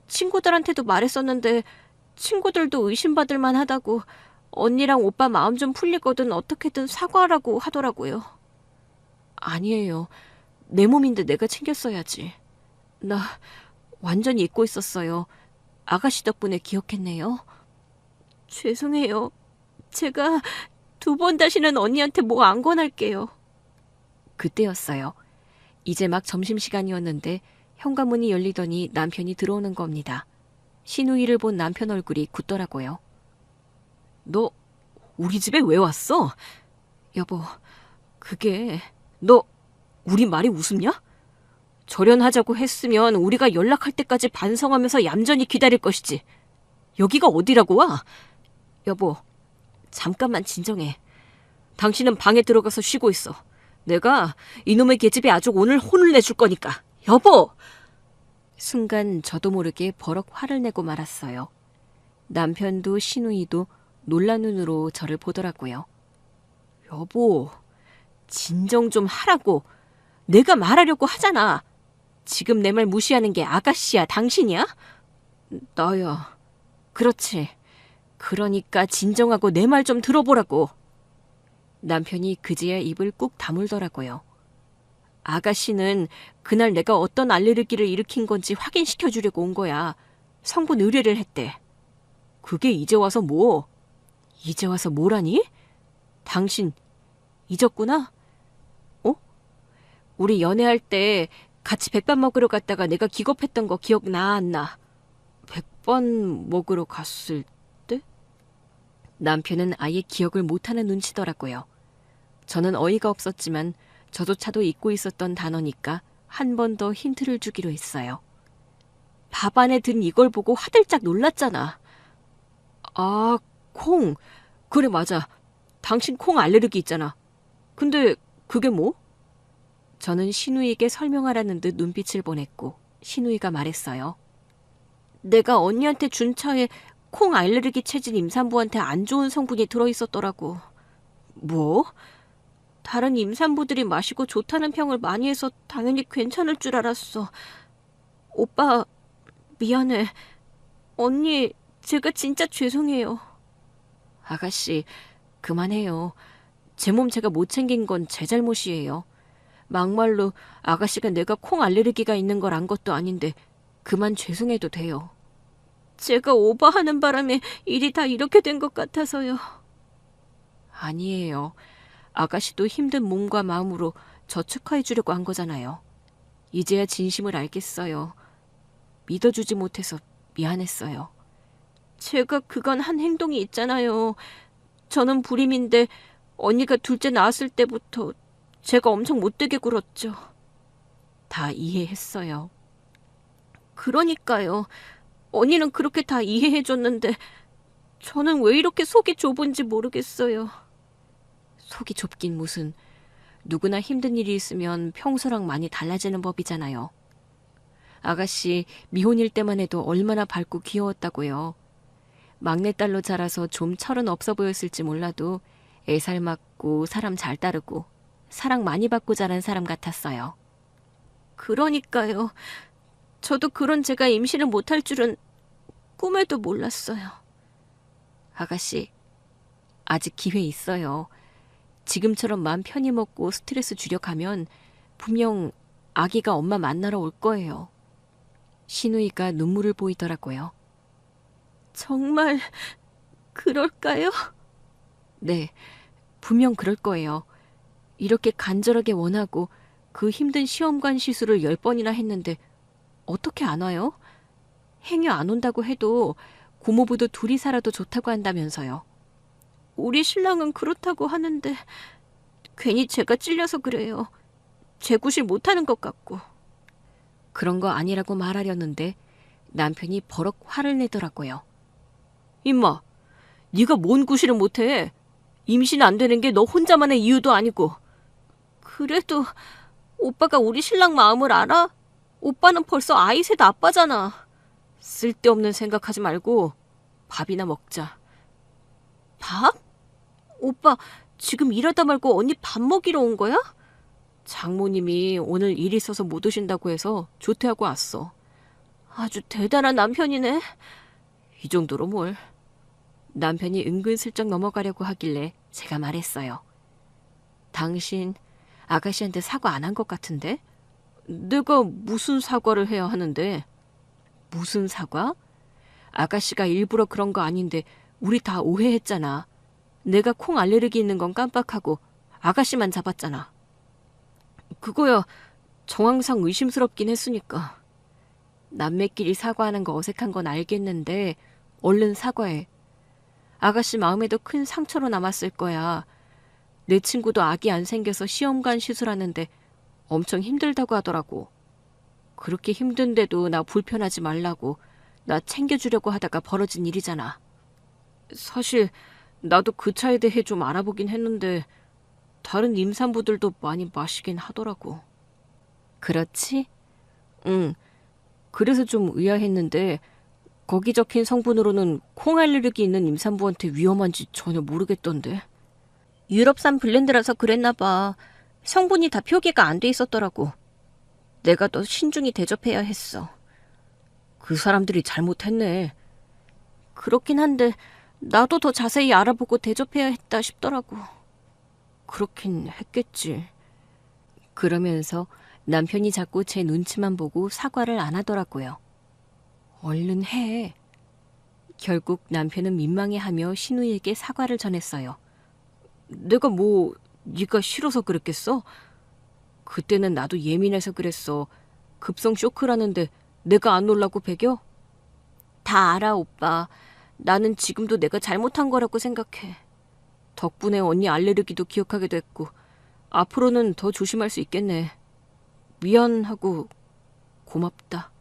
친구들한테도 말했었는데 친구들도 의심받을 만하다고 언니랑 오빠 마음 좀 풀리거든 어떻게든 사과하라고 하더라고요. 아니에요. 내 몸인데 내가 챙겼어야지. 나 완전히 잊고 있었어요. 아가씨 덕분에 기억했네요. 죄송해요. 제가 2번 다시는 언니한테 뭐 안 권할게요. 그때였어요. 이제 막 점심시간이었는데 현관문이 열리더니 남편이 들어오는 겁니다. 신우이를 본 남편 얼굴이 굳더라고요. 너 우리 집에 왜 왔어? 여보, 그게 너 우리 말이 우습냐? 절연하자고 했으면 우리가 연락할 때까지 반성하면서 얌전히 기다릴 것이지. 여기가 어디라고 와? 여보, 잠깐만 진정해. 당신은 방에 들어가서 쉬고 있어. 내가 이놈의 계집애 아주 오늘 혼을 내줄 거니까. 여보! 순간 저도 모르게 버럭 화를 내고 말았어요. 남편도 신우이도 놀란 눈으로 저를 보더라고요. 여보, 진정 좀 하라고. 내가 말하려고 하잖아. 지금 내 말 무시하는 게 아가씨야, 당신이야? 나야. 그렇지. 그러니까 진정하고 내 말 좀 들어보라고. 남편이 그제야 입을 꾹 다물더라고요. 아가씨는 그날 내가 어떤 알레르기를 일으킨 건지 확인시켜 주려고 온 거야. 성분 의뢰를 했대. 그게 이제 와서 뭐? 이제 와서 뭐라니? 당신 잊었구나? 어? 우리 연애할 때 같이 백반 먹으러 갔다가 내가 기겁했던 거 기억나 안 나? 백반 먹으러 갔을 때? 남편은 아예 기억을 못하는 눈치더라고요. 저는 어이가 없었지만 저조차도 잊고 있었던 단어니까 한 번 더 힌트를 주기로 했어요. 밥 안에 든 이걸 보고 화들짝 놀랐잖아. 아, 콩. 그래, 맞아. 당신 콩 알레르기 있잖아. 근데 그게 뭐? 저는 신우이에게 설명하라는 듯 눈빛을 보냈고 신우이가 말했어요. 내가 언니한테 준 차에 콩 알레르기 체진 임산부한테 안 좋은 성분이 들어있었더라고. 뭐? 다른 임산부들이 마시고 좋다는 평을 많이 해서 당연히 괜찮을 줄 알았어. 오빠, 미안해. 언니, 제가 진짜 죄송해요. 아가씨, 그만해요. 제 몸 제가 못 챙긴 건 제 잘못이에요. 막말로 아가씨가 내가 콩 알레르기가 있는 걸 안 것도 아닌데 그만 죄송해도 돼요. 제가 오버하는 바람에 일이 다 이렇게 된 것 같아서요. 아니에요. 아가씨도 힘든 몸과 마음으로 저 축하해 주려고 한 거잖아요. 이제야 진심을 알겠어요. 믿어주지 못해서 미안했어요. 제가 그간 한 행동이 있잖아요. 저는 불임인데 언니가 둘째 낳았을 때부터 제가 엄청 못되게 굴었죠. 다 이해했어요. 그러니까요. 언니는 그렇게 다 이해해줬는데 저는 왜 이렇게 속이 좁은지 모르겠어요. 속이 좁긴 무슨. 누구나 힘든 일이 있으면 평소랑 많이 달라지는 법이잖아요. 아가씨 미혼일 때만 해도 얼마나 밝고 귀여웠다고요. 막내딸로 자라서 좀 철은 없어 보였을지 몰라도 애살 맞고 사람 잘 따르고 사랑 많이 받고 자란 사람 같았어요. 그러니까요. 저도 그런 제가 임신을 못할 줄은 꿈에도 몰랐어요. 아가씨, 아직 기회 있어요. 지금처럼 마음 편히 먹고 스트레스 줄여가면 분명 아기가 엄마 만나러 올 거예요. 신우이가 눈물을 보이더라고요. 정말 그럴까요? 네, 분명 그럴 거예요. 이렇게 간절하게 원하고 그 힘든 시험관 시술을 10번이나 했는데 어떻게 안 와요? 행여 안 온다고 해도 고모부도 둘이 살아도 좋다고 한다면서요. 우리 신랑은 그렇다고 하는데 괜히 제가 찔려서 그래요. 재구실 못하는 것 같고. 그런 거 아니라고 말하려는데 남편이 버럭 화를 내더라고요. 임마, 네가 뭔 구실을 못해. 임신 안 되는 게 너 혼자만의 이유도 아니고. 그래도 오빠가 우리 신랑 마음을 알아? 오빠는 벌써 아이 셋 아빠잖아. 쓸데없는 생각하지 말고 밥이나 먹자. 밥? 오빠 지금 일하다 말고 언니 밥 먹이러 온 거야? 장모님이 오늘 일 있어서 못 오신다고 해서 조퇴하고 왔어. 아주 대단한 남편이네. 이 정도로 뭘. 남편이 은근슬쩍 넘어가려고 하길래 제가 말했어요. 당신 아가씨한테 사과 안 한 것 같은데? 내가 무슨 사과를 해야 하는데? 무슨 사과? 아가씨가 일부러 그런 거 아닌데 우리 다 오해했잖아. 내가 콩 알레르기 있는 건 깜빡하고 아가씨만 잡았잖아. 그거야 정황상 의심스럽긴 했으니까. 남매끼리 사과하는 거 어색한 건 알겠는데 얼른 사과해. 아가씨 마음에도 큰 상처로 남았을 거야. 내 친구도 아기 안 생겨서 시험관 시술하는데 엄청 힘들다고 하더라고. 그렇게 힘든데도 나 불편하지 말라고 나 챙겨주려고 하다가 벌어진 일이잖아. 사실 나도 그 차에 대해 좀 알아보긴 했는데 다른 임산부들도 많이 마시긴 하더라고. 그렇지? 응. 그래서 좀 의아했는데 거기 적힌 성분으로는 콩 알레르기 있는 임산부한테 위험한지 전혀 모르겠던데. 유럽산 블렌드라서 그랬나 봐. 성분이 다 표기가 안 돼 있었더라고. 내가 더 신중히 대접해야 했어. 그 사람들이 잘못했네. 그렇긴 한데 나도 더 자세히 알아보고 대접해야 했다 싶더라고. 그렇긴 했겠지. 그러면서 남편이 자꾸 제 눈치만 보고 사과를 안 하더라고요. 얼른 해. 결국 남편은 민망해하며 신우이에게 사과를 전했어요. 내가 뭐 네가 싫어서 그랬겠어? 그때는 나도 예민해서 그랬어. 급성 쇼크라는데 내가 안 놀라고 배겨? 다 알아, 오빠. 나는 지금도 내가 잘못한 거라고 생각해. 덕분에 언니 알레르기도 기억하게 됐고 앞으로는 더 조심할 수 있겠네. 미안하고 고맙다.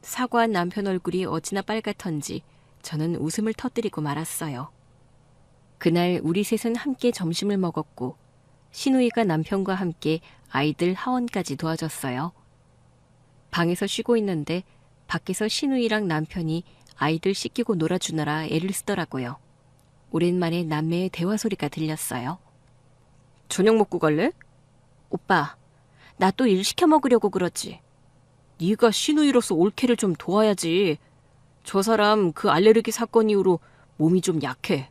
사과한 남편 얼굴이 어찌나 빨갛던지 저는 웃음을 터뜨리고 말았어요. 그날 우리 셋은 함께 점심을 먹었고 신우이가 남편과 함께 아이들 하원까지 도와줬어요. 방에서 쉬고 있는데 밖에서 신우이랑 남편이 아이들 씻기고 놀아주느라 애를 쓰더라고요. 오랜만에 남매의 대화 소리가 들렸어요. 저녁 먹고 갈래? 오빠, 나 또 일 시켜 먹으려고 그러지. 네가 신우이로서 올케를 좀 도와야지. 저 사람 그 알레르기 사건 이후로 몸이 좀 약해.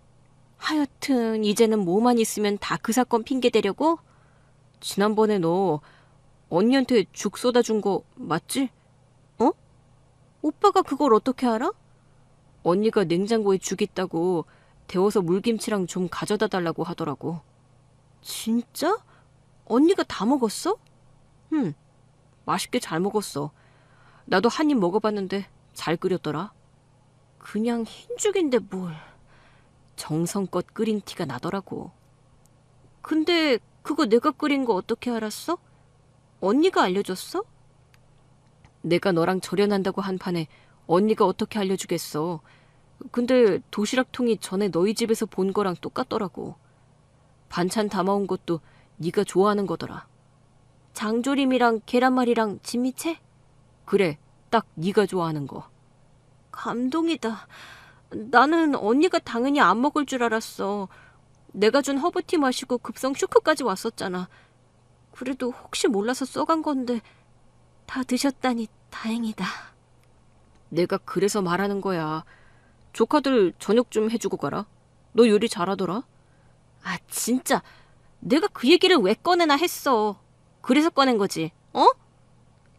하여튼 이제는 뭐만 있으면 다 그 사건 핑계 대려고? 지난번에 너 언니한테 죽 쏟아준 거 맞지? 어? 오빠가 그걸 어떻게 알아? 언니가 냉장고에 죽 있다고 데워서 물김치랑 좀 가져다 달라고 하더라고. 진짜? 언니가 다 먹었어? 응, 맛있게 잘 먹었어. 나도 한 입 먹어봤는데 잘 끓였더라. 그냥 흰죽인데 뭘. 정성껏 끓인 티가 나더라고. 근데 그거 내가 끓인 거 어떻게 알았어? 언니가 알려줬어? 내가 너랑 절연한다고 한 판에 언니가 어떻게 알려주겠어. 근데 도시락통이 전에 너희 집에서 본 거랑 똑같더라고. 반찬 담아온 것도 네가 좋아하는 거더라. 장조림이랑 계란말이랑 진미채? 그래, 딱 네가 좋아하는 거. 감동이다. 나는 언니가 당연히 안 먹을 줄 알았어. 내가 준 허브티 마시고 급성 쇼크까지 왔었잖아. 그래도 혹시 몰라서 써간 건데 다 드셨다니 다행이다. 내가 그래서 말하는 거야. 조카들 저녁 좀 해주고 가라. 너 요리 잘하더라. 아, 진짜. 내가 그 얘기를 왜 꺼내나 했어. 그래서 꺼낸 거지, 어?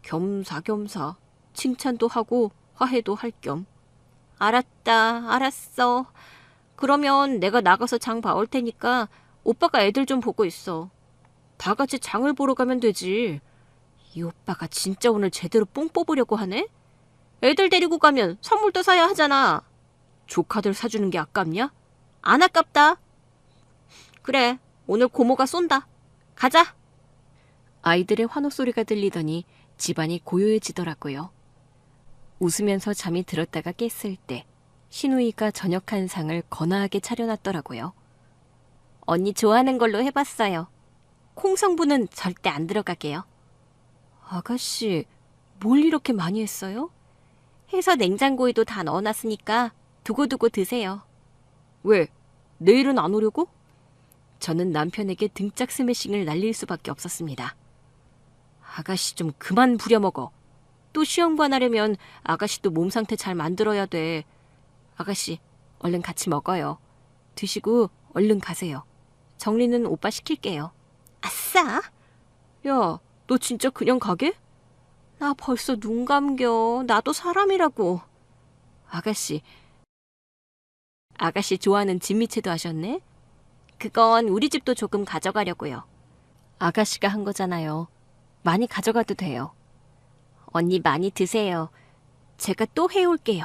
겸사겸사. 칭찬도 하고 화해도 할 겸. 알았다, 알았어. 그러면 내가 나가서 장 봐올 테니까 오빠가 애들 좀 보고 있어. 다 같이 장을 보러 가면 되지. 이 오빠가 진짜 오늘 제대로 뽕 뽑으려고 하네? 애들 데리고 가면 선물도 사야 하잖아. 조카들 사주는 게 아깝냐? 안 아깝다. 그래, 오늘 고모가 쏜다. 가자. 아이들의 환호 소리가 들리더니 집안이 고요해지더라고요. 웃으면서 잠이 들었다가 깼을 때 신우이가 저녁 한 상을 거나하게 차려놨더라고요. 언니 좋아하는 걸로 해봤어요. 콩성분은 절대 안 들어가게요. 아가씨, 뭘 이렇게 많이 했어요? 해서 냉장고에도 다 넣어놨으니까 두고두고 드세요. 왜? 내일은 안 오려고? 저는 남편에게 등짝 스매싱을 날릴 수밖에 없었습니다. 아가씨 좀 그만 부려먹어. 또 시험관 하려면 아가씨도 몸 상태 잘 만들어야 돼. 아가씨, 얼른 같이 먹어요. 드시고 얼른 가세요. 정리는 오빠 시킬게요. 아싸! 야, 너 진짜 그냥 가게? 나 벌써 눈 감겨. 나도 사람이라고. 아가씨 좋아하는 진미채도 하셨네? 그건 우리 집도 조금 가져가려고요. 아가씨가 한 거잖아요. 많이 가져가도 돼요. 언니 많이 드세요. 제가 또 해올게요.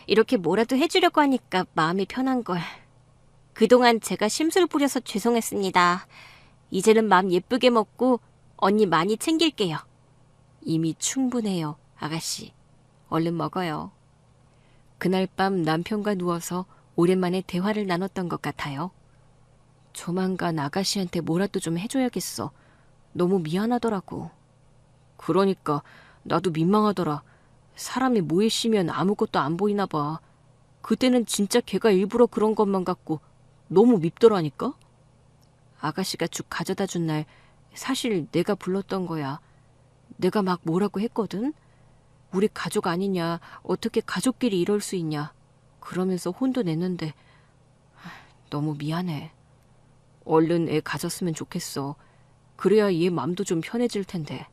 이렇게 뭐라도 해주려고 하니까 마음이 편한걸. 그동안 제가 심술 부려서 죄송했습니다. 이제는 마음 예쁘게 먹고 언니 많이 챙길게요. 이미 충분해요, 아가씨. 얼른 먹어요. 그날 밤 남편과 누워서 오랜만에 대화를 나눴던 것 같아요. 조만간 아가씨한테 뭐라도 좀 해줘야겠어. 너무 미안하더라고. 그러니까 나도 민망하더라. 사람이 모에 씌면 아무것도 안 보이나 봐. 그때는 진짜 걔가 일부러 그런 것만 같고 너무 밉더라니까? 아가씨가 죽 가져다 준 날 사실 내가 불렀던 거야. 내가 막 뭐라고 했거든? 우리 가족 아니냐, 어떻게 가족끼리 이럴 수 있냐. 그러면서 혼도 냈는데 너무 미안해. 얼른 애 가졌으면 좋겠어. 그래야 얘 맘도 좀 편해질 텐데.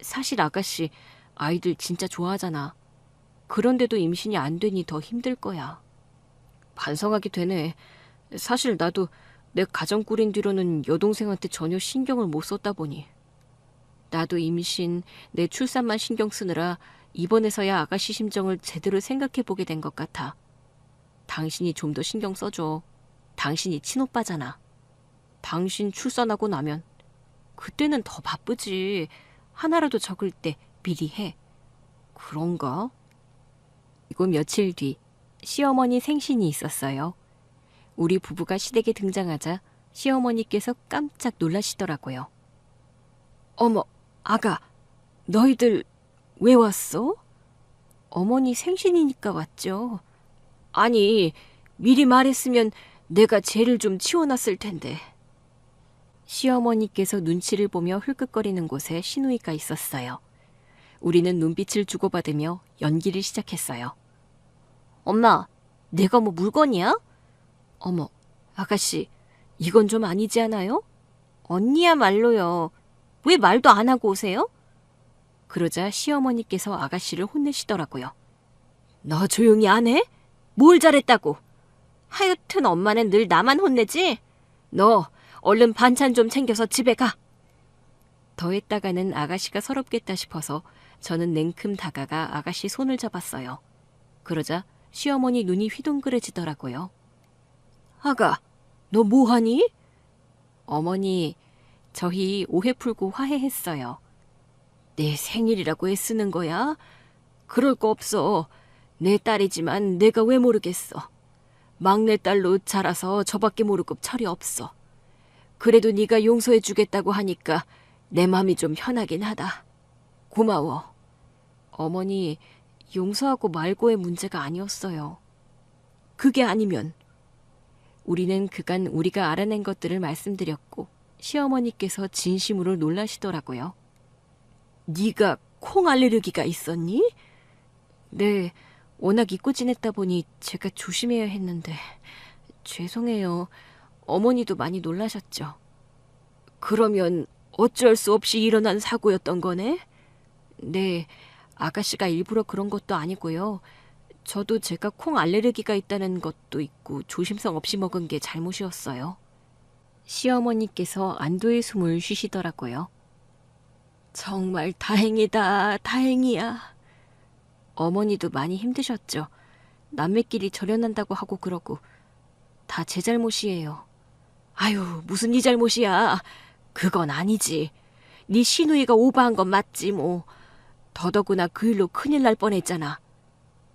사실 아가씨 아이들 진짜 좋아하잖아. 그런데도 임신이 안 되니 더 힘들 거야. 반성하게 되네. 사실 나도 내 가정 꾸린 뒤로는 여동생한테 전혀 신경을 못 썼다 보니. 나도 임신, 내 출산만 신경 쓰느라 이번에서야 아가씨 심정을 제대로 생각해보게 된 것 같아. 당신이 좀 더 신경 써줘. 당신이 친오빠잖아. 당신 출산하고 나면 그때는 더 바쁘지. 하나라도 적을 때 미리 해. 그런가? 그리고 며칠 뒤 시어머니 생신이 있었어요. 우리 부부가 시댁에 등장하자 시어머니께서 깜짝 놀라시더라고요. 어머, 아가, 너희들 왜 왔어? 어머니 생신이니까 왔죠. 아니, 미리 말했으면 내가 죄를 좀 치워놨을 텐데. 시어머니께서 눈치를 보며 흘끗거리는 곳에 시누이가 있었어요. 우리는 눈빛을 주고받으며 연기를 시작했어요. 엄마, 내가 뭐 물건이야? 어머, 아가씨, 이건 좀 아니지 않아요? 언니야말로요. 왜 말도 안 하고 오세요? 그러자 시어머니께서 아가씨를 혼내시더라고요. 너 조용히 안 해? 뭘 잘했다고? 하여튼 엄마는 늘 나만 혼내지? 너 얼른 반찬 좀 챙겨서 집에 가. 더 했다가는 아가씨가 서럽겠다 싶어서 저는 냉큼 다가가 아가씨 손을 잡았어요. 그러자 시어머니 눈이 휘둥그레지더라고요. 아가, 너 뭐하니? 어머니, 저희 오해 풀고 화해했어요. 내 생일이라고 애쓰는 거야? 그럴 거 없어. 내 딸이지만 내가 왜 모르겠어. 막내딸로 자라서 저밖에 모르고 철이 없어. 그래도 네가 용서해 주겠다고 하니까 내 맘이 좀 편하긴 하다. 고마워. 어머니, 용서하고 말고의 문제가 아니었어요. 그게 아니면? 우리는 그간 우리가 알아낸 것들을 말씀드렸고 시어머니께서 진심으로 놀라시더라고요. 네가 콩 알레르기가 있었니? 네, 워낙 잊고 지냈다 보니 제가 조심해야 했는데 죄송해요. 어머니도 많이 놀라셨죠. 그러면 어쩔 수 없이 일어난 사고였던 거네? 네, 아가씨가 일부러 그런 것도 아니고요. 저도 제가 콩 알레르기가 있다는 것도 있고 조심성 없이 먹은 게 잘못이었어요. 시어머니께서 안도의 숨을 쉬시더라고요. 정말 다행이다, 다행이야. 어머니도 많이 힘드셨죠. 남매끼리 절연한다고 하고 그러고 다 제 잘못이에요. 아유, 무슨 네 잘못이야. 그건 아니지. 네 시누이가 오버한 건 맞지 뭐. 더더구나 그 일로 큰일 날 뻔했잖아.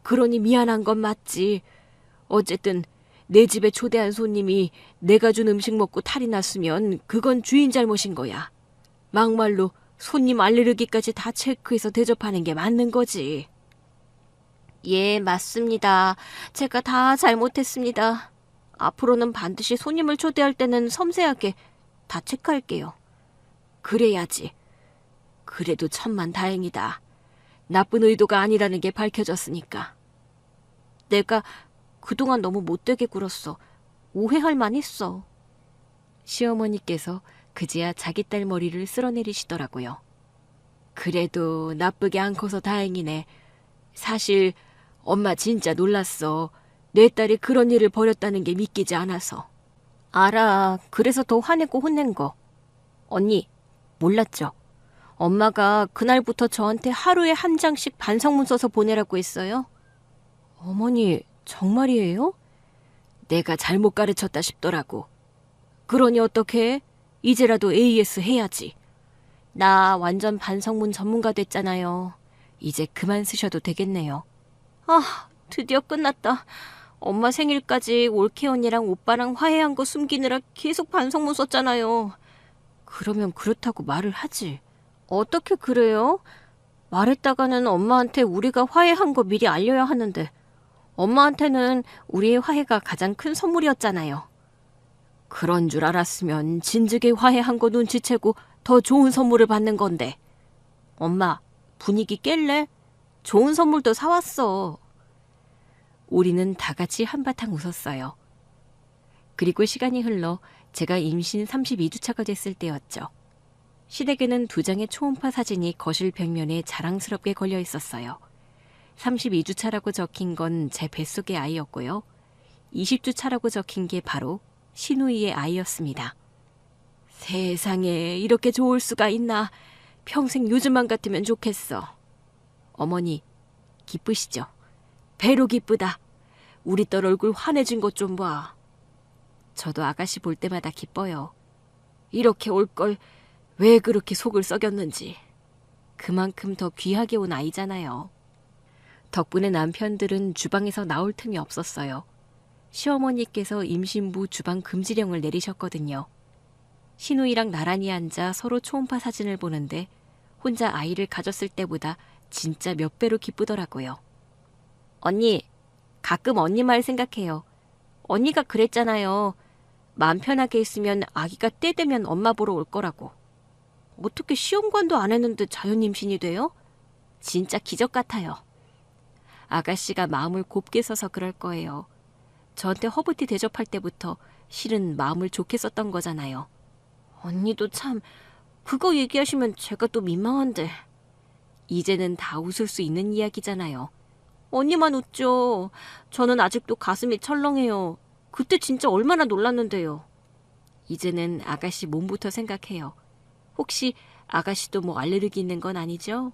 그러니 미안한 건 맞지. 어쨌든 내 집에 초대한 손님이 내가 준 음식 먹고 탈이 났으면 그건 주인 잘못인 거야. 막말로 손님 알레르기까지 다 체크해서 대접하는 게 맞는 거지. 예, 맞습니다. 제가 다 잘못했습니다. 앞으로는 반드시 손님을 초대할 때는 섬세하게 다 체크할게요. 그래야지. 그래도 천만 다행이다. 나쁜 의도가 아니라는 게 밝혀졌으니까. 내가 그동안 너무 못되게 굴었어. 오해할 만했어. 시어머니께서 그제야 자기 딸 머리를 쓸어내리시더라고요. 그래도 나쁘게 안 커서 다행이네. 사실 엄마 진짜 놀랐어. 내 딸이 그런 일을 벌였다는 게 믿기지 않아서. 알아. 그래서 더 화내고 혼낸 거. 언니, 몰랐죠? 엄마가 그날부터 저한테 하루에 한 장씩 반성문 써서 보내라고 했어요. 어머니, 정말이에요? 내가 잘못 가르쳤다 싶더라고. 그러니 어떡해? 이제라도 AS 해야지. 나 완전 반성문 전문가 됐잖아요. 이제 그만 쓰셔도 되겠네요. 아, 드디어 끝났다. 엄마 생일까지 올케 언니랑 오빠랑 화해한 거 숨기느라 계속 반성문 썼잖아요. 그러면 그렇다고 말을 하지. 어떻게 그래요? 말했다가는 엄마한테 우리가 화해한 거 미리 알려야 하는데 엄마한테는 우리의 화해가 가장 큰 선물이었잖아요. 그런 줄 알았으면 진즉에 화해한 거 눈치채고 더 좋은 선물을 받는 건데. 엄마, 분위기 깰래? 좋은 선물도 사왔어. 우리는 다 같이 한바탕 웃었어요. 그리고 시간이 흘러 제가 임신 32주차가 됐을 때였죠. 시댁에는 2장의 초음파 사진이 거실 벽면에 자랑스럽게 걸려 있었어요. 32주차라고 적힌 건 제 뱃속의 아이였고요. 20주차라고 적힌 게 바로 시누이의 아이였습니다. 세상에 이렇게 좋을 수가 있나. 평생 요즘만 같으면 좋겠어. 어머니, 기쁘시죠? 배로 기쁘다. 우리 딸 얼굴 환해진 것 좀 봐. 저도 아가씨 볼 때마다 기뻐요. 이렇게 올 걸 왜 그렇게 속을 썩였는지. 그만큼 더 귀하게 온 아이잖아요. 덕분에 남편들은 주방에서 나올 틈이 없었어요. 시어머니께서 임신부 주방 금지령을 내리셨거든요. 시누이랑 나란히 앉아 서로 초음파 사진을 보는데 혼자 아이를 가졌을 때보다 진짜 몇 배로 기쁘더라고요. 언니, 가끔 언니 말 생각해요. 언니가 그랬잖아요. 마음 편하게 있으면 아기가 때 되면 엄마 보러 올 거라고. 어떻게 시험관도 안 했는데 자연 임신이 돼요? 진짜 기적 같아요. 아가씨가 마음을 곱게 써서 그럴 거예요. 저한테 허브티 대접할 때부터 실은 마음을 좋게 썼던 거잖아요. 언니도 참, 그거 얘기하시면 제가 또 민망한데. 이제는 다 웃을 수 있는 이야기잖아요. 언니만 웃죠. 저는 아직도 가슴이 철렁해요. 그때 진짜 얼마나 놀랐는데요. 이제는 아가씨 몸부터 생각해요. 혹시 아가씨도 뭐 알레르기 있는 건 아니죠?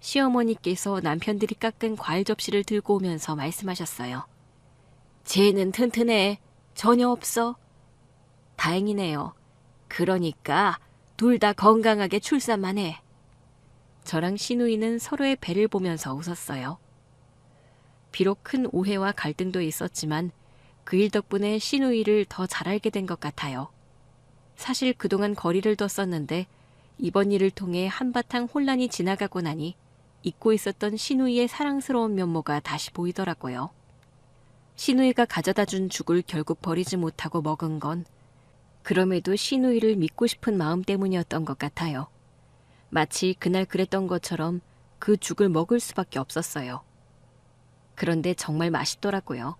시어머니께서 남편들이 깎은 과일 접시를 들고 오면서 말씀하셨어요. 쟤는 튼튼해. 전혀 없어. 다행이네요. 그러니까 둘 다 건강하게 출산만 해. 저랑 시누이는 서로의 배를 보면서 웃었어요. 비록 큰 오해와 갈등도 있었지만 그 일 덕분에 시누이를 더 잘 알게 된 것 같아요. 사실 그동안 거리를 뒀었는데 이번 일을 통해 한바탕 혼란이 지나가고 나니 잊고 있었던 신우이의 사랑스러운 면모가 다시 보이더라고요. 신우이가 가져다 준 죽을 결국 버리지 못하고 먹은 건 그럼에도 신우이를 믿고 싶은 마음 때문이었던 것 같아요. 마치 그날 그랬던 것처럼 그 죽을 먹을 수밖에 없었어요. 그런데 정말 맛있더라고요.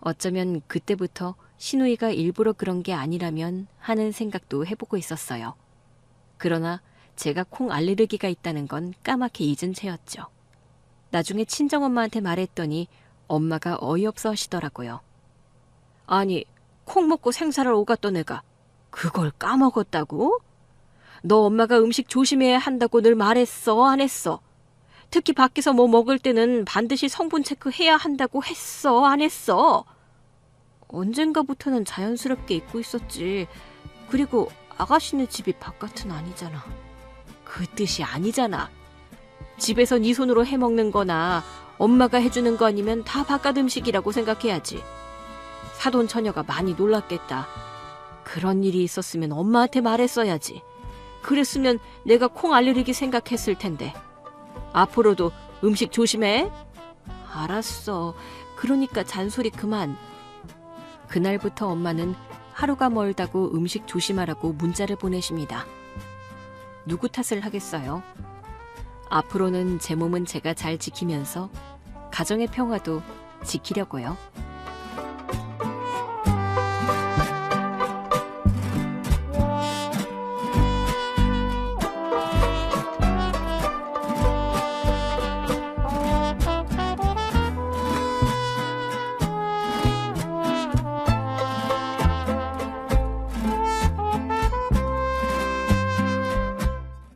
어쩌면 그때부터 신우이가 일부러 그런 게 아니라면 하는 생각도 해보고 있었어요. 그러나 제가 콩 알레르기가 있다는 건 까맣게 잊은 채였죠. 나중에 친정엄마한테 말했더니 엄마가 어이없어 하시더라고요. 아니, 콩 먹고 생사를 오갔던 애가 그걸 까먹었다고? 너 엄마가 음식 조심해야 한다고 늘 말했어, 안 했어? 특히 밖에서 뭐 먹을 때는 반드시 성분 체크해야 한다고 했어, 안 했어? 언젠가부터는 자연스럽게 잊고 있었지. 그리고 아가씨네 집이 바깥은 아니잖아. 그 뜻이 아니잖아. 집에서 네 손으로 해먹는 거나 엄마가 해주는 거 아니면 다 바깥 음식이라고 생각해야지. 사돈 처녀가 많이 놀랐겠다. 그런 일이 있었으면 엄마한테 말했어야지. 그랬으면 내가 콩 알레르기 생각했을 텐데. 앞으로도 음식 조심해. 알았어. 그러니까 잔소리 그만. 그날부터 엄마는 하루가 멀다고 음식 조심하라고 문자를 보내십니다. 누구 탓을 하겠어요? 앞으로는 제 몸은 제가 잘 지키면서 가정의 평화도 지키려고요.